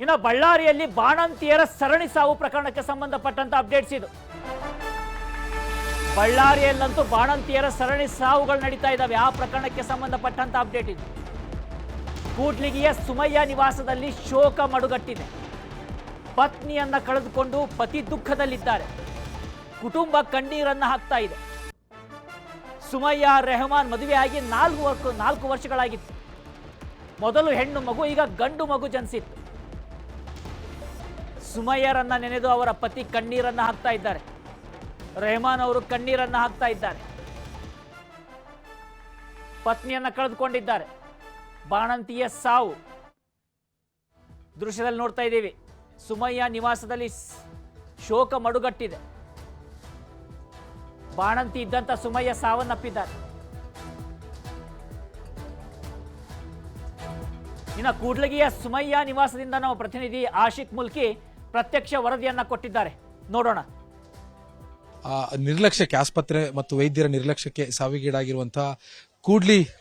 ಇನ್ನು ಬಳ್ಳಾರಿಯಲ್ಲಿ ಬಾಣಂತಿಯರ ಸರಣಿ ಸಾವು ಪ್ರಕರಣಕ್ಕೆ ಸಂಬಂಧಪಟ್ಟಂತ ಅಪ್ಡೇಟ್ಸ್ ಇದು. ಬಳ್ಳಾರಿಯಲ್ಲಂತೂ ಬಾಣಂತಿಯರ ಸರಣಿ ಸಾವುಗಳು ನಡೀತಾ ಇದ್ದಾವೆ. ಆ ಪ್ರಕರಣಕ್ಕೆ ಸಂಬಂಧಪಟ್ಟಂತ ಅಪ್ಡೇಟ್ ಇದು. ಕೂಡ್ಲಿಗಿಯ ಸುಮಯ್ಯ ನಿವಾಸದಲ್ಲಿ ಶೋಕ ಮಡುಗಟ್ಟಿದೆ. ಪತ್ನಿಯನ್ನ ಕಳೆದುಕೊಂಡು ಪತಿ ದುಃಖದಲ್ಲಿದ್ದಾರೆ. ಕುಟುಂಬ ಕಣ್ಣೀರನ್ನ ಹಾಕ್ತಾ ಇದೆ. ಸುಮಯ್ಯ ರೆಹಮಾನ್ ಮದುವೆಯಾಗಿ 4 ವರ್ಷಗಳಾಗಿತ್ತು. ಮೊದಲು ಹೆಣ್ಣು ಮಗು, ಈಗ ಗಂಡು ಮಗು ಜನಿಸಿತ್ತು. ಸುಮಯ್ಯರನ್ನ ನೆನೆದು ಅವರ ಪತಿ ಕಣ್ಣೀರನ್ನ ಹಾಕ್ತಾ ಇದ್ದಾರೆ. ರೆಹಮಾನ್ ಅವರು ಕಣ್ಣೀರನ್ನ ಹಾಕ್ತಾ ಇದ್ದಾರೆ. ಪತ್ನಿಯನ್ನ ಕಳೆದುಕೊಂಡಿದ್ದಾರೆ. ಬಾಣಂತಿಯ ಸಾವು ದೃಶ್ಯದಲ್ಲಿ ನೋಡ್ತಾ ಇದ್ದೀವಿ. ಸುಮಯ್ಯ ನಿವಾಸದಲ್ಲಿ ಶೋಕ ಮಡುಗಟ್ಟಿದೆ. ಬಾಣಂತಿ ಇದ್ದಂತ ಸುಮಯ್ಯ ಸಾವನ್ನಪ್ಪಿದ್ದಾರೆ. ಇನ್ನು ಕೂಡ್ಲಿಗಿಯ ಸುಮಯ್ಯ ನಿವಾಸದಿಂದ ನಮ್ಮ ಪ್ರತಿನಿಧಿ ಆಶಿಕ್ ಮುಲ್ಕಿ ಪ್ರತ್ಯಕ್ಷ ವರದಿಯನ್ನ ಕೊಟ್ಟಿದ್ದಾರೆ. ನೋಡೋಣ. ನಿರ್ಲಕ್ಷ್ಯಕ್ಕೆ, ಆಸ್ಪತ್ರೆ ಮತ್ತು ವೈದ್ಯರ ನಿರ್ಲಕ್ಷ್ಯಕ್ಕೆ ಸಾವಿಗೀಡಾಗಿರುವಂತಹ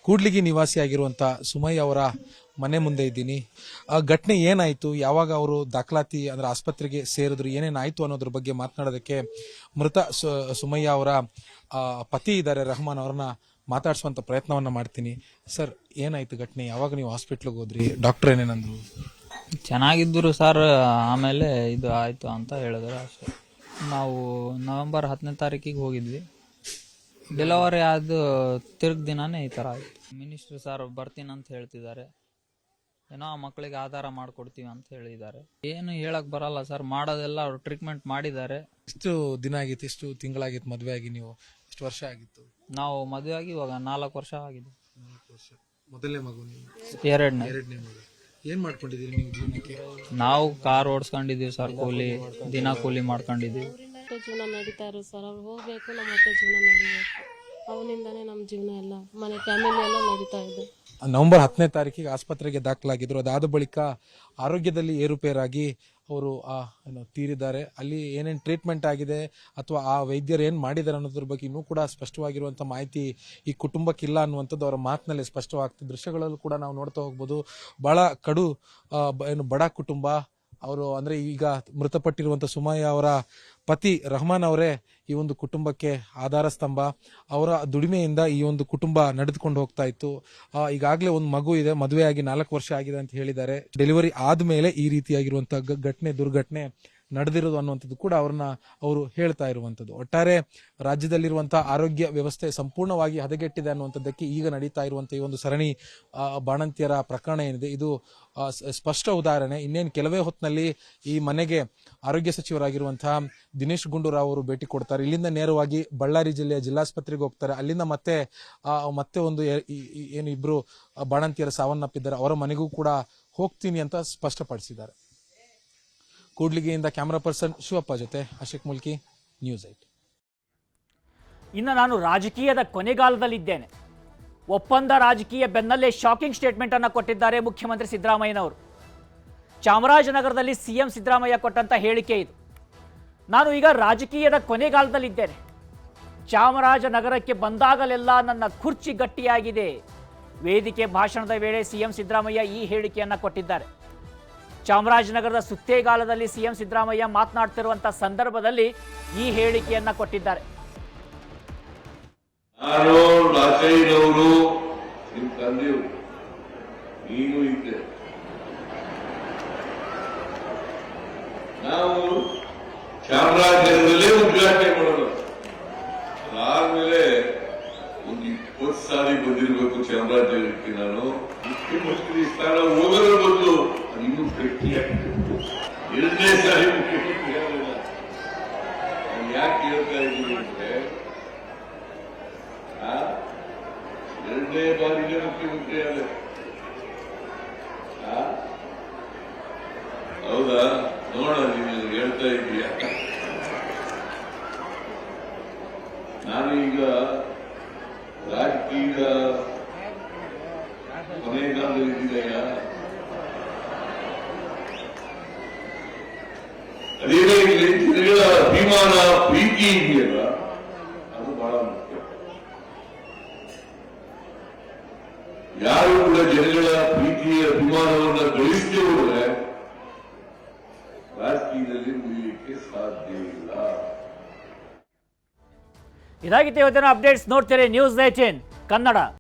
ಕೂಡ್ಲಿಗಿ ನಿವಾಸಿಯಾಗಿರುವಂತಹ ಸುಮಯ್ಯ ಅವರ ಮನೆ ಮುಂದೆ ಇದ್ದೀನಿ. ಘಟನೆ ಏನಾಯ್ತು, ಯಾವಾಗ ಅವರು ದಾಖಲಾತಿ ಅಂದ್ರೆ ಆಸ್ಪತ್ರೆಗೆ ಸೇರಿದ್ರು, ಏನೇನಾಯ್ತು ಅನ್ನೋದ್ರ ಬಗ್ಗೆ ಮಾತನಾಡೋದಕ್ಕೆ ಮೃತ ಸುಮಯ್ಯ ಅವರ ಪತಿ ಇದ್ದಾರೆ ರೆಹಮಾನ್ ಅವ್ರನ್ನ ಮಾತಾಡಿಸುವಂತ ಪ್ರಯತ್ನವನ್ನ ಮಾಡ್ತೀನಿ. ಸರ್, ಏನಾಯ್ತು ಘಟನೆ? ಯಾವಾಗ ನೀವು ಹಾಸ್ಪಿಟ್ಲಿಗೆ ಹೋದ್ರಿ? ಡಾಕ್ಟರ್ ಏನೇನಂದ್ರು? ಚೆನ್ನಾಗಿದ್ದರು ಸರ್, ಆಮೇಲೆ ಇದು ಆಯ್ತು ಅಂತ ಹೇಳಿದ್ರು ಅಷ್ಟೇ. ನಾವು ನವೆಂಬರ್ 10ನೇ ತಾರೀಕಿಗೆ ಹೋಗಿದ್ವಿ. ಡೆಲಿವರಿ ಆದ ತಿರ್ಗ ದಿನಾನೇ ಈ ಥರ ಆಯ್ತು. ಮಿನಿಸ್ಟ್ರು ಸರ್ ಬರ್ತೀನಿ ಅಂತ ಹೇಳ್ತಿದ್ದಾರೆ. ಏನೋ ಆ ಮಕ್ಕಳಿಗೆ ಆಧಾರ ಮಾಡಿಕೊಡ್ತೀವಿ ಅಂತ ಹೇಳಿದ್ದಾರೆ. ಏನು ಹೇಳಕ್ ಬರಲ್ಲ ಸರ್, ಮಾಡೋದೆಲ್ಲ ಅವ್ರು ಟ್ರೀಟ್ಮೆಂಟ್ ಮಾಡಿದ್ದಾರೆ. ಎಷ್ಟು ದಿನ ಆಗಿತ್ತು, ಎಷ್ಟು ತಿಂಗಳಾಗಿತ್ತು ಮದುವೆ ಆಗಿ? ನೀವು ಎಷ್ಟು ವರ್ಷ ಆಗಿತ್ತು? ನಾವು ಮದುವೆ ಆಗಿ ಇವಾಗ 4 ವರ್ಷ ಆಗಿದೆ. 4 ವರ್ಷ. ಮೊದಲನೇ ಮಗು ನೀವು? ಎರಡನೇ ಮಗು. ಏನ್ ಮಾಡ್ಕೊಂಡಿದ್ದೀರಿ ನೀವು ಜೀವನಕ್ಕೆ? ನಾವು ಕಾರ್ ಓಡಿಸ್ಕೊಂಡಿದೀವಿ ಸರ್, ದಿನ ಕೂಲಿ ಮಾಡ್ಕೊಂಡಿದೀವಿ. ಜೀವನ ನಡೀತಾ ಇರೋ ಸರ್, ಅವ್ರು ಹೋಗ್ಬೇಕು, ನಮ್ಮ ಹೊಟ್ಟೆ ಜೀವನ ನಡೀಬೇಕು. ಅವನಿಂದಾನೇ ನಮ್ಮ ಜೀವನ ಎಲ್ಲ, ಮನೆ ಫ್ಯಾಮಿಲಿ ಎಲ್ಲ ನಡೀತಾ ಇದೆ. ನವೆಂಬರ್ 10ನೇ ತಾರೀಕಿಗೆ ಆಸ್ಪತ್ರೆಗೆ ದಾಖಲಾಗಿದ್ರು. ಅದಾದ ಬಳಿಕ ಆರೋಗ್ಯದಲ್ಲಿ ಏರುಪೇರಾಗಿ ಅವರು ತೀರಿದ್ದಾರೆ. ಅಲ್ಲಿ ಏನೇನು ಟ್ರೀಟ್ಮೆಂಟ್ ಆಗಿದೆ ಅಥವಾ ಆ ವೈದ್ಯರು ಏನ್ ಮಾಡಿದ್ದಾರೆ ಅನ್ನೋದ್ರ ಬಗ್ಗೆ ಇನ್ನೂ ಕೂಡ ಸ್ಪಷ್ಟವಾಗಿರುವಂತ ಮಾಹಿತಿ ಈ ಕುಟುಂಬಕ್ಕಿಲ್ಲ ಅನ್ನುವಂಥದ್ದು ಅವರ ಮಾತಿನಲ್ಲಿ ಸ್ಪಷ್ಟವಾಗ್ತದೆ. ದೃಶ್ಯಗಳಲ್ಲೂ ಕೂಡ ನಾವು ನೋಡ್ತಾ ಹೋಗ್ಬೋದು. ಬಹಳ ಕಡು ಬಡ ಕುಟುಂಬ ಅವರು. ಅಂದ್ರೆ ಈಗ ಮೃತಪಟ್ಟಿರುವಂತ ಸುಮಯ್ಯ ಅವರ ಪತಿ ರೆಹಮಾನ್ ಅವರೇ ಈ ಒಂದು ಕುಟುಂಬಕ್ಕೆ ಆಧಾರ ಸ್ತಂಭ. ಅವರ ದುಡಿಮೆಯಿಂದ ಈ ಒಂದು ಕುಟುಂಬ ನಡೆದುಕೊಂಡು ಹೋಗ್ತಾ ಇತ್ತು. ಈಗಾಗಲೇ ಒಂದು ಮಗು ಇದೆ, ಮದುವೆಯಾಗಿ 4 ವರ್ಷ ಆಗಿದೆ ಅಂತ ಹೇಳಿದ್ದಾರೆ. ಡೆಲಿವರಿ ಆದ್ಮೇಲೆ ಈ ರೀತಿಯಾಗಿರುವಂತಹ ದುರ್ಘಟನೆ ನಡೆದಿರೋದು ಅನ್ನುವಂಥದ್ದು ಕೂಡ ಅವರು ಹೇಳ್ತಾ ಇರುವಂತದ್ದು. ಒಟ್ಟಾರೆ ರಾಜ್ಯದಲ್ಲಿರುವಂತಹ ಆರೋಗ್ಯ ವ್ಯವಸ್ಥೆ ಸಂಪೂರ್ಣವಾಗಿ ಹದಗೆಟ್ಟಿದೆ ಅನ್ನುವಂಥದ್ದಕ್ಕೆ ಈಗ ನಡೀತಾ ಇರುವಂತಹ ಈ ಒಂದು ಸರಣಿ ಬಾಣಂತಿಯರ ಪ್ರಕರಣ ಏನಿದೆ, ಇದು ಸ್ಪಷ್ಟ ಉದಾಹರಣೆ. ಇನ್ನೇನು ಕೆಲವೇ ಹೊತ್ತಿನಲ್ಲಿ ಈ ಮನೆಗೆ ಆರೋಗ್ಯ ಸಚಿವರಾಗಿರುವಂತಹ ದಿನೇಶ್ ಗುಂಡೂರಾವ್ ಅವರು ಭೇಟಿ ಕೊಡ್ತಾರೆ. ಇಲ್ಲಿಂದ ನೇರವಾಗಿ ಬಳ್ಳಾರಿ ಜಿಲ್ಲೆಯ ಜಿಲ್ಲಾಸ್ಪತ್ರೆಗೆ ಹೋಗ್ತಾರೆ. ಅಲ್ಲಿಂದ ಮತ್ತೆ ಒಂದು ಏನು ಇಬ್ರು ಬಾಣಂತಿಯರ ಸಾವನ್ನಪ್ಪಿದ್ದಾರೆ, ಅವರ ಮನೆಗೂ ಕೂಡ ಹೋಗ್ತೀನಿ ಅಂತ ಸ್ಪಷ್ಟಪಡಿಸಿದ್ದಾರೆ. ಕೂಡ್ಲಿಗಿಯಿಂದ ಕ್ಯಾಮರಾ ಪರ್ಸನ್ ಶಿವಪ್ಪ ಜೊತೆ ಆಶಿಕ್ ಮುಲ್ಕಿ, ನ್ಯೂಸ್ 8. ಇನ್ನು ನಾನು ರಾಜಕೀಯದ ಕೊನೆಗಾಲದಲ್ಲಿದ್ದೇನೆ. ಒಪ್ಪಂದ ರಾಜಕೀಯ ಬೆನ್ನಲ್ಲೇ ಶಾಕಿಂಗ್ ಸ್ಟೇಟ್ಮೆಂಟ್ ಅನ್ನು ಕೊಟ್ಟಿದ್ದಾರೆ ಮುಖ್ಯಮಂತ್ರಿ ಸಿದ್ದರಾಮಯ್ಯನವರು. ಚಾಮರಾಜನಗರದಲ್ಲಿ ಸಿಎಂ ಸಿದ್ದರಾಮಯ್ಯ ಕೊಟ್ಟಂತ ಹೇಳಿಕೆ ಇದು. ನಾನು ಈಗ ರಾಜಕೀಯದ ಕೊನೆಗಾಲದಲ್ಲಿದ್ದೇನೆ. ಚಾಮರಾಜನಗರಕ್ಕೆ ಬಂದಾಗಲೆಲ್ಲ ನನ್ನ ಕುರ್ಚಿ ಗಟ್ಟಿಯಾಗಿದೆ. ವೇದಿಕೆ ಭಾಷಣದ ವೇಳೆ ಸಿಎಂ ಸಿದ್ದರಾಮಯ್ಯ ಈ ಹೇಳಿಕೆಯನ್ನ ಕೊಟ್ಟಿದ್ದಾರೆ. ಚಾಮರಾಜನಗರದ ಸುತ್ತೇಗಾಲದಲ್ಲಿ ಸಿಎಂ ಸಿದ್ದರಾಮಯ್ಯ ಮಾತನಾಡ್ತಿರುವಂತಹ ಸಂದರ್ಭದಲ್ಲಿ ಈ ಹೇಳಿಕೆಯನ್ನ ಕೊಟ್ಟಿದ್ದಾರೆ. ನಾನು ರಾಜಯ್ಯನವರು, ನಿಮ್ಮ ತಂದೆಯವರು, ನೀನು ಇದ್ದೆ. ನಾವು ಚಾಮರಾಜನಗರದಲ್ಲೇ ಉದ್ಘಾಟನೆ ಮಾಡೋಣ. ಅದಾದ್ಮೇಲೆ ಒಂದು 20 ಸಾರಿ ಬಂದಿರಬೇಕು ಚಾಮರಾಜನಗರಕ್ಕೆ. ನಾನು ಮುಖ್ಯಮಂತ್ರಿ ಸ್ಥಾನ ಹೋಗೋದ್ರ ಬದಲು ಇನ್ನೂ ಗಟ್ಟಿಯಾಗಿದೆ. 2ನೇ ಸಾರಿ ಮುಖ್ಯಮಂತ್ರಿ ಆಗಲಿಲ್ಲ. ನಾನು ಯಾಕೆ ಹೇಳ್ತಾ ಇದ್ದೀನಿ ಅಂದ್ರೆ, 2ನೇ ಬಾರಿಗೆ ಮುಖ್ಯಮಂತ್ರಿ ಆದ. ಹೌದಾ? ನೋಡೋಣ, ನೀನು ಹೇಳ್ತಾ ಇದೀಯ. ನಾನೀಗ ರಾಜಕೀಯ ಕೊನೆಗಾಲದಲ್ಲಿದ್ದೀನಯ್ಯ. ಅದೇನೇ ಇಲ್ಲಿ ಜನಗಳ ಅಭಿಮಾನ, ಪ್ರೀತಿ ಇದೆಯಲ್ಲ, ಅದು ಬಹಳ ಮುಖ್ಯ. ಯಾರು ಕೂಡ ಜನಗಳ ಪ್ರೀತಿ ಅಭಿಮಾನವನ್ನ ಗಳಿಸದೇ ಹೋದ್ರೆ ರಾಜಕೀಯದಲ್ಲಿ ಉಳಿಲಿಕ್ಕೆ ಸಾಧ್ಯ ಇಲ್ಲ. ಇದಾಗಿತ್ತು ಇವತ್ತಿನ ಅಪ್ಡೇಟ್ಸ್. ನೋಡ್ತೀರಿ ನ್ಯೂಸ್ 18 ಕನ್ನಡ.